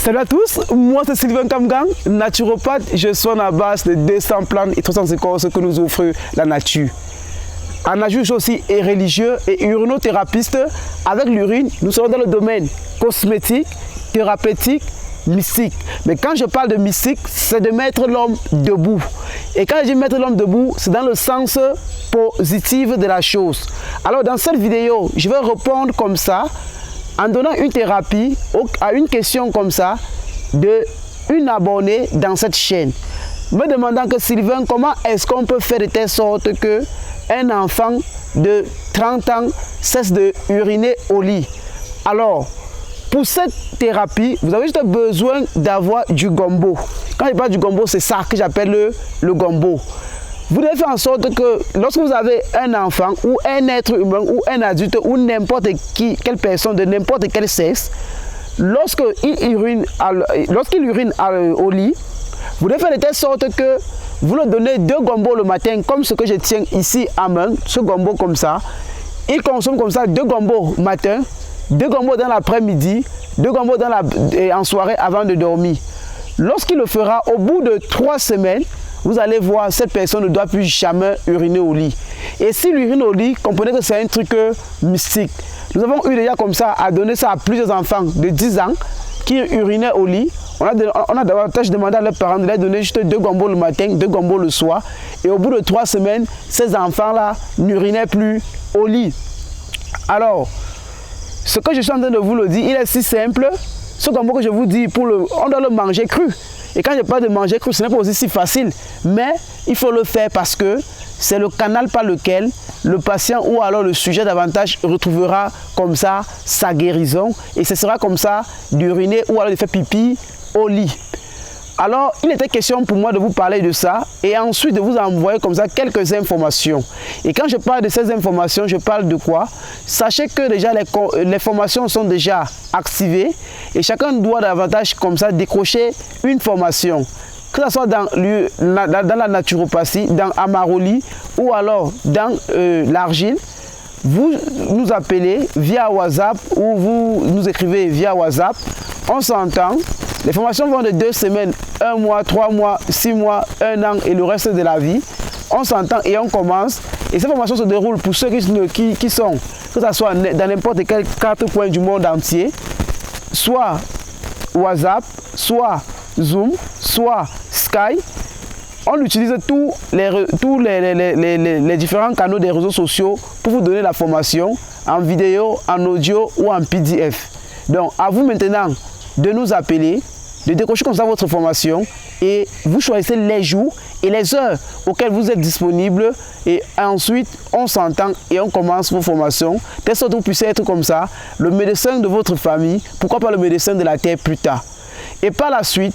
Salut à tous, moi c'est Sylvain Kamgang, naturopathe. Je soigne à base de 200 plantes et 300 écorces que nous offre la nature. En ajout, aussi et religieux et urinothérapeute. Avec l'urine, nous serons dans le domaine cosmétique, thérapeutique, mystique. Mais quand je parle de mystique, c'est de mettre l'homme debout. Et quand je dis mettre l'homme debout, c'est dans le sens positif de la chose. Alors dans cette vidéo, je vais répondre comme ça, en donnant une thérapie à une question comme ça d'une abonnée dans cette chaîne. Me demandant que Sylvain, comment est-ce qu'on peut faire de telle sorte que un enfant de 30 ans cesse de uriner au lit. Alors, pour cette thérapie, vous avez juste besoin d'avoir du gombo. Quand je parle du gombo, c'est ça que j'appelle le gombo. Vous devez faire en sorte que lorsque vous avez un enfant ou un être humain ou un adulte ou n'importe qui, quelle personne de n'importe quel sexe, lorsqu'il urine au lit, vous devez faire de telle sorte que vous leur donnez 2 gombos le matin, comme ce que je tiens ici à main, ce gombo comme ça. Il consomme comme ça 2 gombos matin, 2 gombos dans l'après-midi, 2 gombos en soirée avant de dormir. Lorsqu'il le fera, au bout de 3 semaines, vous allez voir, cette personne ne doit plus jamais uriner au lit. Et s'il urine au lit, comprenez que c'est un truc mystique. Nous avons eu déjà comme ça à donner ça à plusieurs enfants de 10 ans qui urinaient au lit. On a davantage demandé à leurs parents de leur donner juste 2 gombos le matin, 2 gombos le soir. Et au bout de 3 semaines, ces enfants-là n'urinaient plus au lit. Alors, ce que je suis en train de vous le dire, il est si simple. Ce gombo que je vous dis, on doit le manger cru. Et quand je parle de manger cru, ce n'est pas aussi si facile. Mais il faut le faire parce que c'est le canal par lequel le patient ou alors le sujet davantage retrouvera comme ça sa guérison. Et ce sera comme ça d'uriner ou alors de faire pipi au lit. Alors, il était question pour moi de vous parler de ça et ensuite de vous envoyer comme ça quelques informations. Et quand je parle de ces informations, je parle de quoi? Sachez que déjà les formations sont déjà activées et chacun doit davantage comme ça décrocher une formation. Que ce soit dans la naturopathie, dans Amaroli ou alors dans l'argile, vous nous appelez via WhatsApp ou vous nous écrivez via WhatsApp. On s'entend. Les formations vont de 2 semaines, 1 mois, 3 mois, 6 mois, 1 an et le reste de la vie. On s'entend et on commence. Et ces formations se déroulent pour ceux qui sont, que ce soit dans n'importe quel 4 coins du monde entier, soit WhatsApp, soit Zoom, soit Skype. On utilise tous les différents canaux des réseaux sociaux pour vous donner la formation en vidéo, en audio ou en PDF. Donc, à vous maintenant de nous appeler, de décrocher comme ça votre formation et vous choisissez les jours et les heures auxquelles vous êtes disponible et ensuite on s'entend et on commence vos formations, telle sorte que vous puissiez être comme ça, le médecin de votre famille, pourquoi pas le médecin de la terre plus tard. Et par la suite,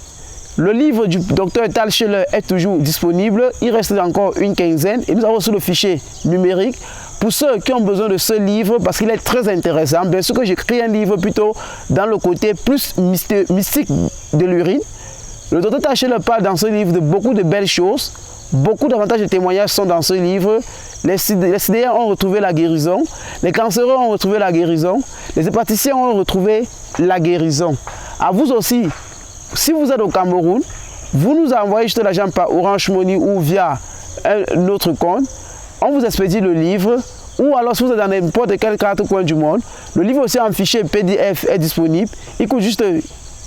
le livre du docteur Tal Scheller est toujours disponible, il reste encore une quinzaine et nous avons aussi le fichier numérique. Pour ceux qui ont besoin de ce livre, parce qu'il est très intéressant, bien sûr que j'écris un livre plutôt dans le côté plus mystique de l'urine. Le docteur Tal Scheller parle dans ce livre de beaucoup de belles choses, beaucoup d'avantages de témoignages sont dans ce livre. Les CDR ont retrouvé la guérison, les cancéreux ont retrouvé la guérison, les hépaticiens ont retrouvé la guérison. À vous aussi, si vous êtes au Cameroun, vous nous envoyez juste l'argent par Orange Money ou via un autre compte. On vous expédie le livre ou alors si vous êtes dans n'importe quel 4 coins du monde, le livre aussi en fichier PDF est disponible. Il coûte juste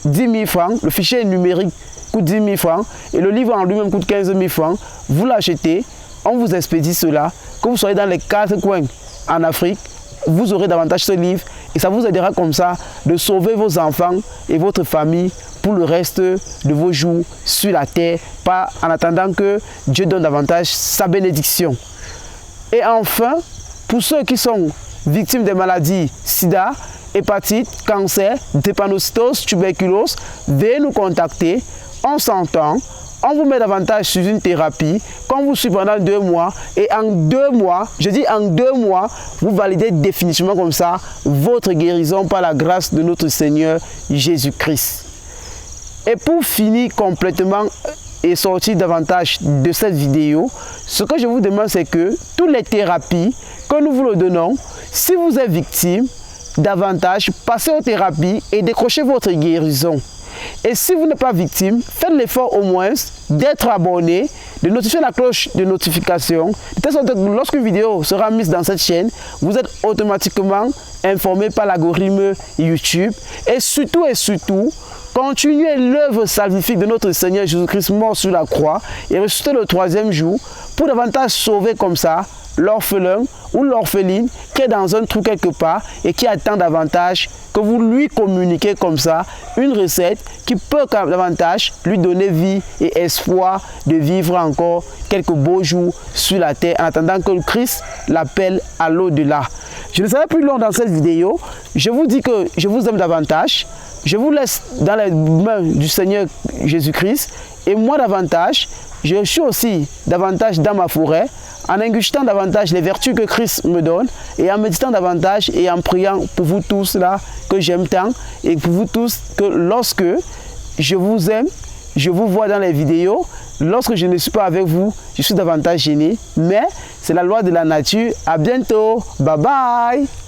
10 000 francs. Le fichier numérique coûte 10 000 francs et le livre en lui-même coûte 15 000 francs. Vous l'achetez, on vous expédie cela. Que vous soyez dans les 4 coins en Afrique, vous aurez davantage ce livre et ça vous aidera comme ça de sauver vos enfants et votre famille pour le reste de vos jours sur la terre, pas en attendant que Dieu donne davantage sa bénédiction. Et enfin, pour ceux qui sont victimes des maladies sida, hépatite, cancer, drépanocytose, tuberculose, veuillez nous contacter, on s'entend, on vous met davantage sur une thérapie, qu'on vous suit pendant 2 mois, et en 2 mois, je dis en 2 mois, vous validez définitivement comme ça votre guérison par la grâce de notre Seigneur Jésus-Christ. Et pour finir complètement et sortir davantage de cette vidéo, ce que je vous demande c'est que toutes les thérapies que nous vous le donnons, si vous êtes victime, davantage, passez aux thérapies et décrochez votre guérison. Et si vous n'êtes pas victime, faites l'effort au moins d'être abonné, de notifier la cloche de notification, de telle sorte que lorsqu'une vidéo sera mise dans cette chaîne, vous êtes automatiquement informé par l'algorithme YouTube. Et surtout, continuez l'œuvre salvifique de notre Seigneur Jésus-Christ mort sur la croix et ressuscité le troisième jour pour davantage sauver comme ça l'orphelin ou l'orpheline qui est dans un trou quelque part et qui attend davantage que vous lui communiquez comme ça une recette qui peut davantage lui donner vie et espoir de vivre encore quelques beaux jours sur la terre en attendant que le Christ l'appelle à l'au-delà. Je ne serai plus long dans cette vidéo. Je vous dis que je vous aime davantage. Je vous laisse dans les mains du Seigneur Jésus-Christ et moi davantage, je suis aussi davantage dans ma forêt en ingurgitant davantage les vertus que Christ me donne et en méditant davantage et en priant pour vous tous là que j'aime tant et pour vous tous que lorsque je vous aime, je vous vois dans les vidéos, lorsque je ne suis pas avec vous, je suis davantage gêné, mais c'est la loi de la nature. À bientôt, bye bye.